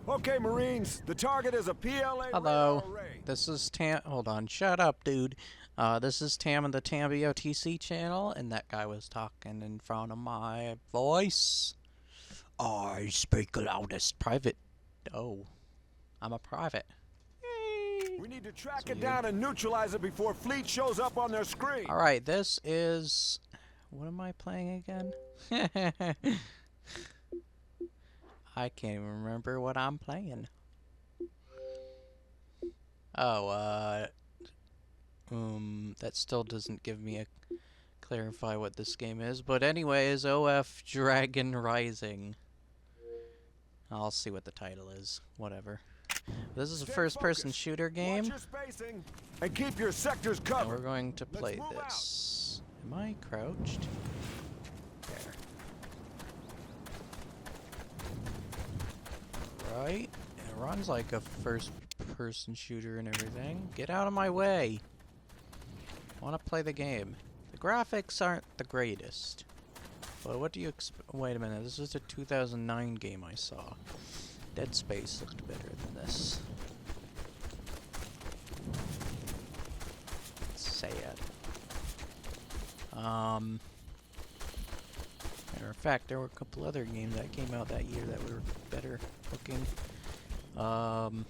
Okay, Marines, the target is a PLA Hello, radar array. this is Tam. Hold on, shut up, dude. This is Tam and the Tam BOTC channel, and that guy was talking in front of my voice. I speak loudest. Private. Oh, I'm a private. Yay. We need to track it down and neutralize it before Fleet shows up on their screen. Alright, this is... What am I playing again? I can't even remember what I'm playing. Oh, that still doesn't give me a clarify what this game is. But anyways, OF Dragon Rising. I'll see what the title is. Whatever. This is a first-person shooter game. Watch your spacing and keep your sectors covered. And we're going to play this. Am I crouched? There. Right. It runs like a first-person shooter and everything. Get out of my way. I want to play the game. The graphics aren't the greatest. But what do you expect? Wait a minute. This is a 2009 game I saw. Dead Space looked better than this. It's sad. Matter of fact, there were a couple other games that came out that year that were better looking. Tons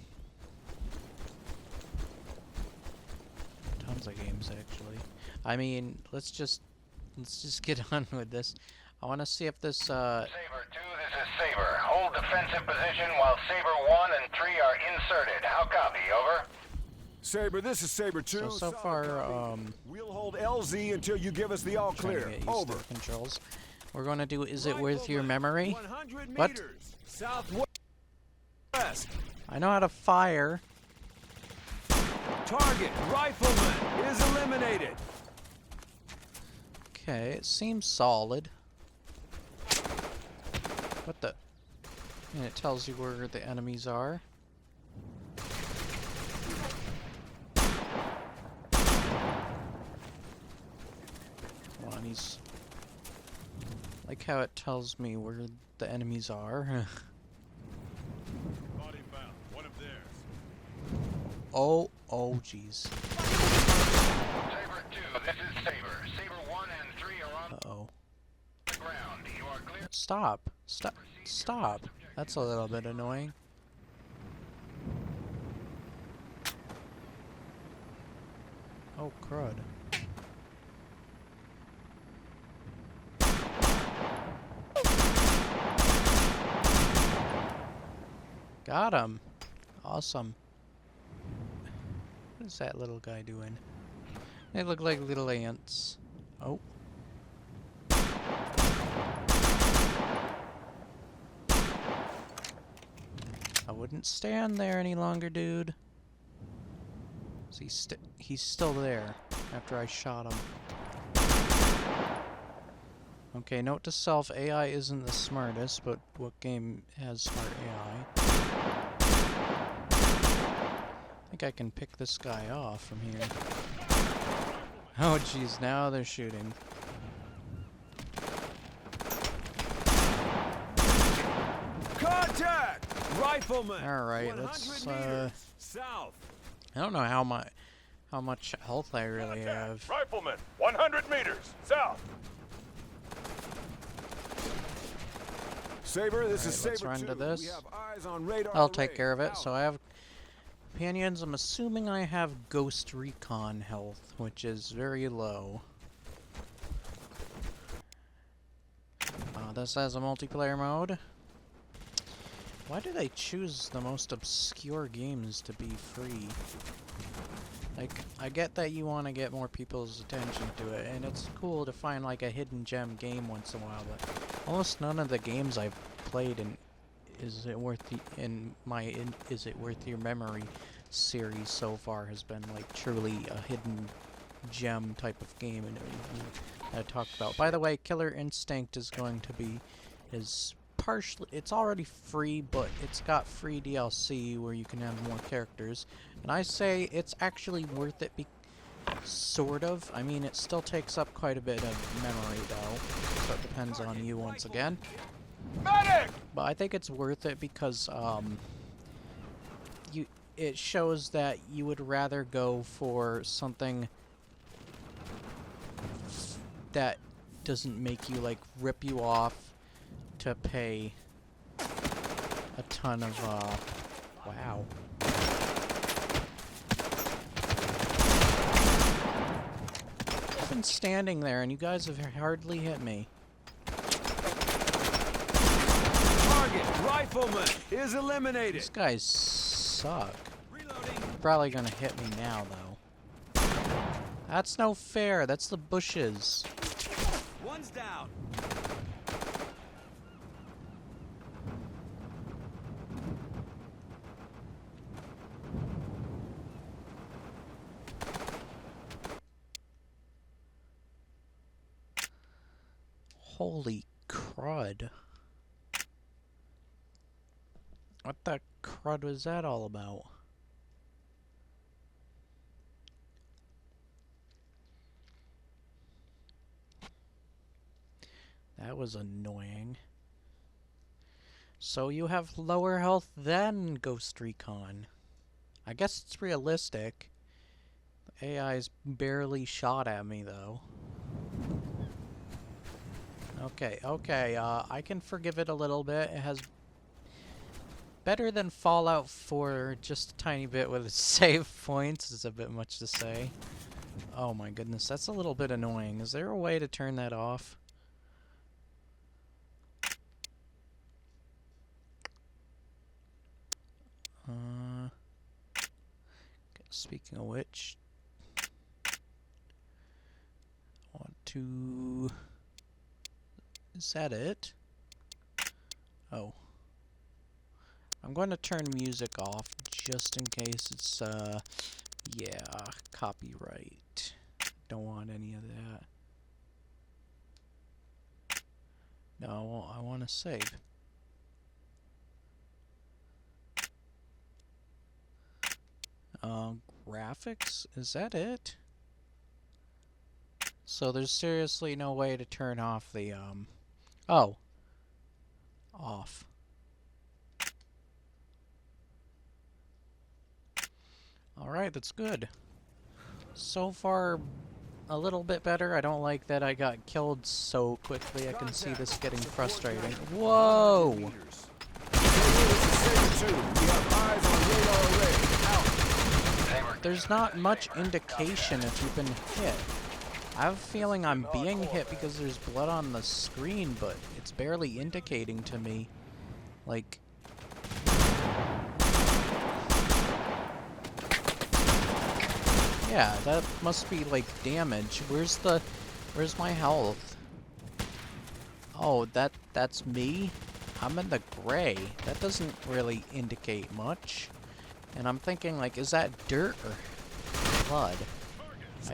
of games actually. I mean, let's just get on with this. I want to see if this Saber 2, this is Saber. Hold defensive position while Saber 1 and 3 are inserted. How copy? Over. Saber, this is Saber 2. So far, we'll hold LZ until you give us the all trying to clear. get used Over. to the controls. We're going to do Is It Worth Your Memory? 100 What? meters, southwest. I know how to fire. Target rifleman is eliminated. Okay, it seems solid. What the? And it tells you where the enemies are. Come on, he's... Like how it tells me where the enemies are. Body found. One of theirs. Oh jeez. Saber 2, this is Saber. Saber 1 and 3 are on Uh-oh. the ground. You are clear. Stop. Stop. That's a little bit annoying. Oh, crud. Got him. Awesome. What is that little guy doing? They look like little ants. Oh. I wouldn't stand there any longer, dude. He's still there after I shot him. Okay, note to self, AI isn't the smartest, but what game has smart AI? I think I can pick this guy off from here. Oh jeez, now they're shooting. Contact! Rifleman. Alright, 100 let's meters, south. I don't know how much health I really have. Rifleman, 100 meters south. Saber, this is Alright, let's Saber run 2. to this. We have eyes on radar I'll take array. care of it. Out. So I have companions. I'm assuming I have Ghost Recon health, which is very low. This has a multiplayer mode. Why do they choose the most obscure games to be free? Like, I get that you want to get more people's attention to it, and it's cool to find like a hidden gem game once in a while, but almost none of the games I've played in Is It Worth Your Memory series so far has been like truly a hidden gem type of game and everything I talked about. By the way, Killer Instinct is going to be partially, it's already free, but it's got free DLC where you can have more characters, and I say it's actually worth it. Sort of. I mean, it still takes up quite a bit of memory though, so it depends on you once again. Medic! But I think it's worth it because it shows that you would rather go for something that doesn't make you like rip you off to pay a ton of wow. I've been standing there and you guys have hardly hit me. Target rifleman is eliminated. These guys suck. Probably gonna hit me now though. That's no fair. That's the bushes. One's down. Holy crud. What the crud was that all about? That was annoying. So you have lower health than Ghost Recon. I guess it's realistic. The AI's barely shot at me though. Okay, I can forgive it a little bit. It has better than Fallout 4, just a tiny bit with its save points is a bit much to say. Oh my goodness, that's a little bit annoying. Is there a way to turn that off? Speaking of which, I want to... Is that it? Oh. I'm going to turn music off just in case it's, yeah, copyright. Don't want any of that. No, I want to save. Graphics? Is that it? So there's seriously no way to turn off the, oh. Off. Alright, that's good. So far, a little bit better. I don't like that I got killed so quickly. I can see this getting frustrating. Whoa! There's not much indication if you've been hit. I have a feeling I'm being hit because there's blood on the screen, but it's barely indicating to me. Like... Yeah, that must be like damage. Where's my health? Oh, that's me? I'm in the gray. That doesn't really indicate much. And I'm thinking like, is that dirt or blood?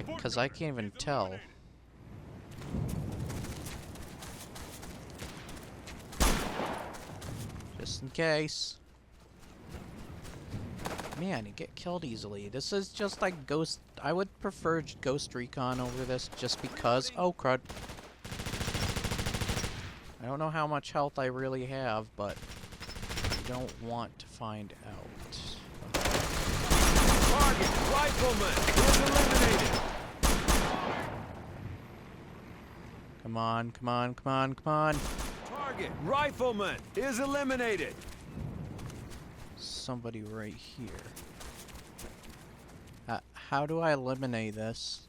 Because I can't even tell. Just in case. Man, you get killed easily. This is just like Ghost... I would prefer Ghost Recon over this just because... Oh, crud. I don't know how much health I really have, but I don't want to find out. Target rifleman is eliminated. Come on, come on, come on, come on. Target rifleman is eliminated. Somebody right here. How do I eliminate this?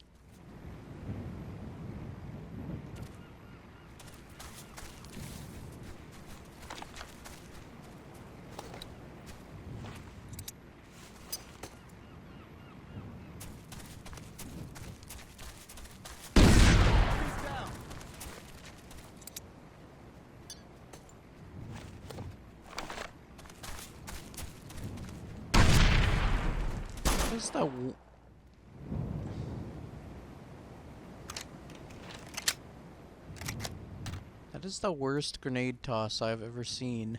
That is the worst grenade toss I've ever seen.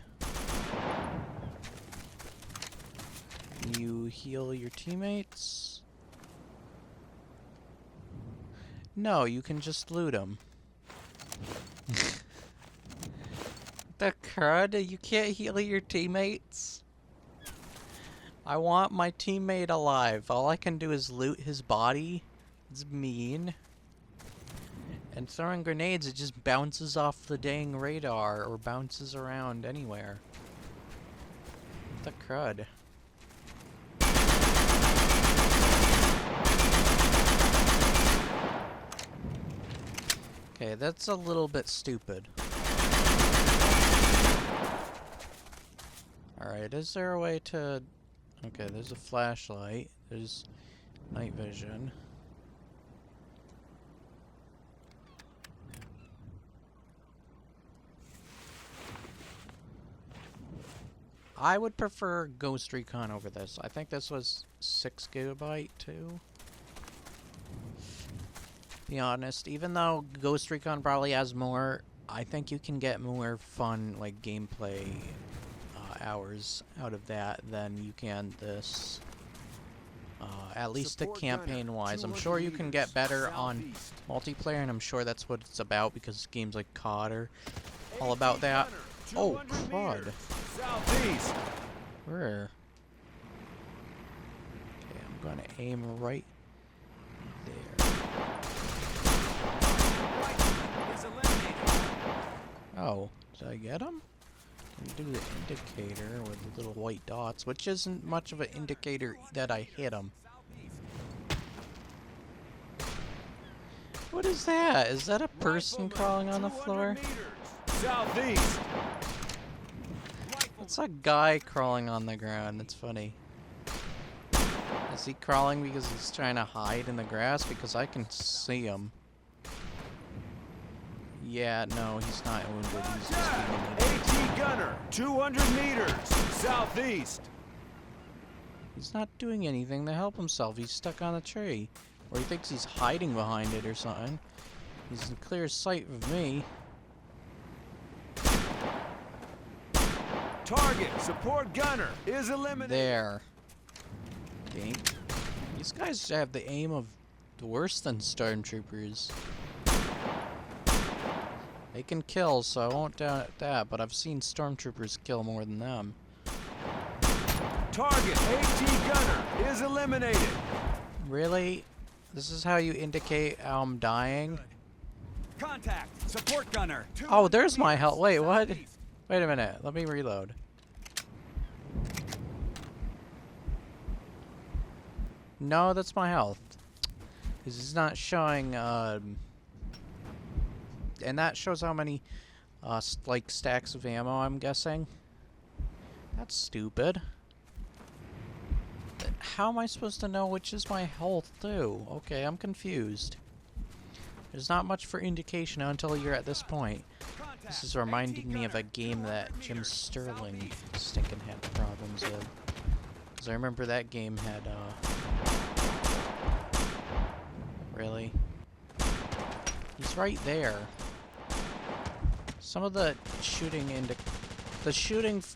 You heal your teammates? No, you can just loot them. The crud? You can't heal your teammates? I want my teammate alive. All I can do is loot his body. It's mean. And throwing grenades, it just bounces off the dang radar or bounces around anywhere. What the crud? Okay, that's a little bit stupid. Alright, is there a way to... Okay, there's a flashlight. There's night vision. I would prefer Ghost Recon over this. I think this was 6 GB too. Be honest, even though Ghost Recon probably has more, I think you can get more fun, like, gameplay hours out of that than you can this. At least the campaign-wise. I'm sure you can get better on multiplayer, and I'm sure that's what it's about, because games like COD are all about that. Oh, crud. Southeast. Where? Okay, I'm gonna aim right there. Oh, did I get him? Can do the indicator with the little white dots, which isn't much of an indicator that I hit him. What is that? Is that a person crawling on the floor? Southeast. It's a guy crawling on the ground. It's funny. Is he crawling because he's trying to hide in the grass? Because I can see him. Yeah, no, he's not wounded. He's just being an idiot. AT gunner, 200 meters, southeast. He's not doing anything to help himself. He's stuck on a tree. Or he thinks he's hiding behind it or something. He's in clear sight of me. Target, support gunner, is eliminated. There. Okay. These guys have the aim of worse than stormtroopers. They can kill, so I won't doubt that, but I've seen stormtroopers kill more than them. Target, AT gunner, is eliminated. Really? This is how you indicate how I'm dying? Contact, support gunner. Oh, there's my health. Wait, what? Wait a minute. Let me reload. No, that's my health. This is not showing, and that shows how many, like, stacks of ammo, I'm guessing. That's stupid. How am I supposed to know which is my health, too? Okay, I'm confused. There's not much for indication until you're at this point. This is reminding me of a game that Jim Sterling stinking had problems with. Because I remember that game had, Really? He's right there. Some of the shooting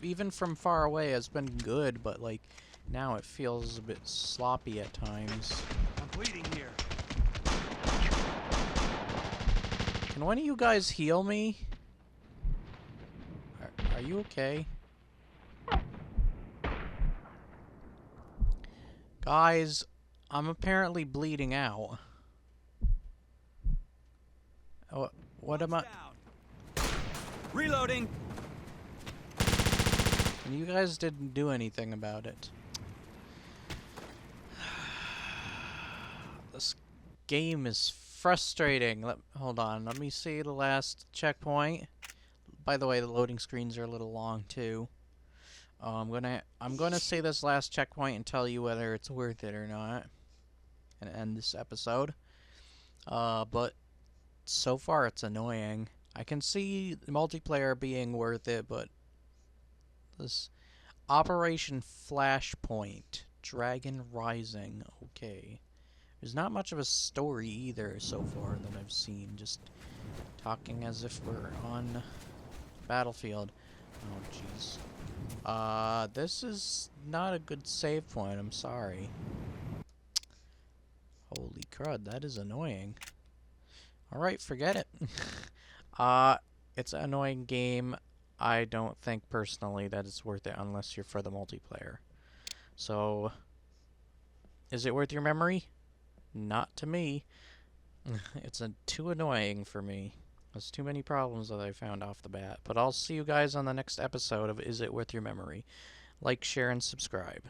even from far away has been good, but like now it feels a bit sloppy at times. I'm bleeding here. Can one of you guys heal me? Are you okay? Guys, I'm apparently bleeding out. Oh, what am I? Reloading. And you guys didn't do anything about it. This game is frustrating. Hold on, let me see the last checkpoint. By the way, the loading screens are a little long too. I'm gonna say this last checkpoint and tell you whether it's worth it or not, and end this episode. But so far it's annoying. I can see the multiplayer being worth it, but this Operation Flashpoint, Dragon Rising, okay. There's not much of a story either so far that I've seen, just talking as if we're on Battlefield. Oh jeez. This is not a good save point, I'm sorry. Holy crud, that is annoying. Alright, forget it. It's an annoying game. I don't think personally that it's worth it unless you're for the multiplayer. So, is it worth your memory? Not to me. It's too annoying for me. There's too many problems that I found off the bat. But I'll see you guys on the next episode of Is It Worth Your Memory. Like, share, and subscribe.